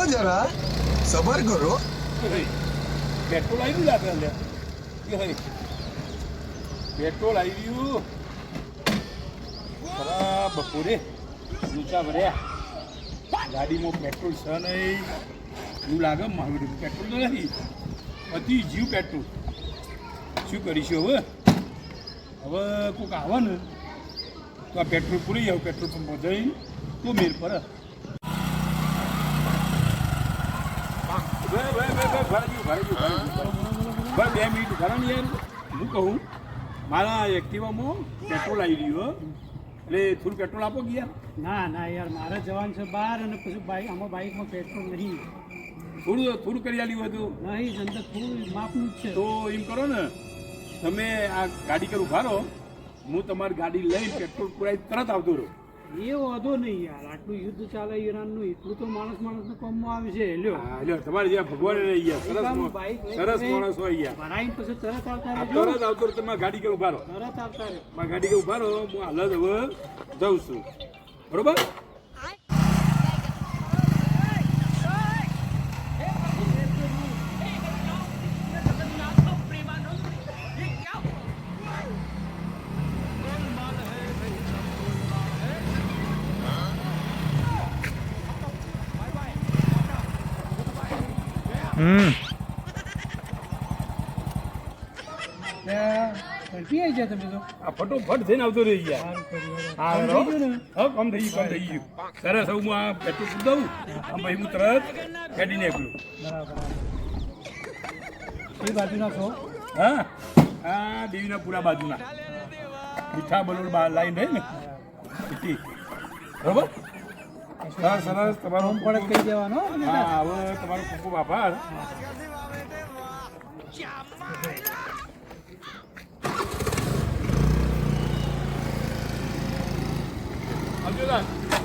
रुको जरा सबर करो પેટ્રોલ આવી લાગે લે કે હઈ પેટ્રોલ આવી ગયું ખરા બપોરે ઊંચા ભર્યા ગાડીમાં પેટ્રોલ છે નહીં એવું લાગે મારું પેટ્રોલ તો નથી પતી જીવ પેટ્રોલ શું કરીશું હવે હવે કોઈક આવે ને તો આ પેટ્રોલ પૂરી જાવ પેટ્રોલ પંપ જઈ તો મેર પર ભાઈ 2 મિનિટ ખરા ને યાર હું કહું મારા એક્ટિવામાં પેટ્રોલ આવી રહ્યું એટલે થોડું પેટ્રોલ આપો કે યાર ના ના યાર મારે જવાનું છે બહાર અને પછી આમાં બાઇકમાં પેટ્રોલ નહીં થોડું કરી આલ્યું હતું નહીં અંદર થોડું માપનું જ છે તો એમ કરો ને તમે આ ગાડી કરું ભારો હું તમારી ગાડી લઈને પેટ્રોલ પુરાઈ તરત આવતો રહું એ વાંધો નહીં યાર આટલું યુદ્ધ ચાલે ઈરાનનું એટલું તો માણસના કામમાં આવે છે લ્યો એટલે તમારે જ્યાં ભગવાન રહી ગયા સરસ માણસ હોય ગયા ભરાઈને પછી તરત આવતા રહેજો તરત આવતો રહું તમારી ગાડી કરું ભારો તરત આવતા રહે મારી ગાડી કરું ભારો હું હાલ જ હવે જાઉં છું બરોબર ઝડપી આવી જાય તમે તો આ ફટોફટ થઈને આવતો રહી ગયા સારું કર્યું હા કમ થઈ ગયું સરસ હવે હું આ પેટ્રોલ પૂરી દઉં ભાઈ હું તરત કાઢીને એકલું બરાબર કઈ બાજુના છો હા આ દેવીના પૂરા બાજુના મીઠા બલોડ લાઈન રહી ને મીઠી બરોબર સરસ સરસ તમારું પણ કહી દેવાનો હા હવે તમારો ખૂબ ખૂબ આભાર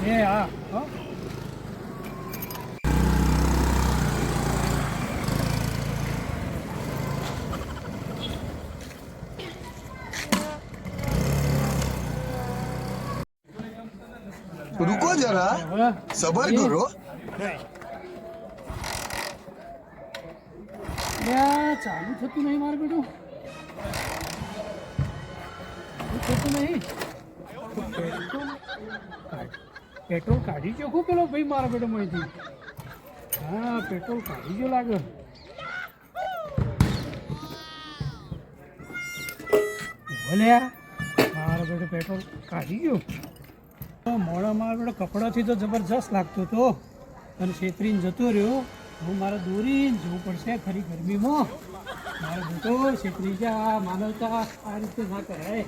એ હા रुको जरा सबर करो ચાલુ થતું નહીં મારું બેટું થતું નહીં પેટ્રોલ કાઢી ચોખ્ખું પેલો ભાઈ મારા બેટો અહીંથી હા પેટ્રોલ કાઢી જો લાગે ભલ્યા મારો બેટો પેટ્રોલ કાઢી ગયો મોડા મારો બેટો કપડાથી તો જબરજસ્ત લાગતો હતો અને છેતરીને જતો રહ્યો હું મારે દોરીને જવું પડશે ખરી ગરમીમાં મારો બેટો છેતરી જા માનવતા આ રીતે ના કરાય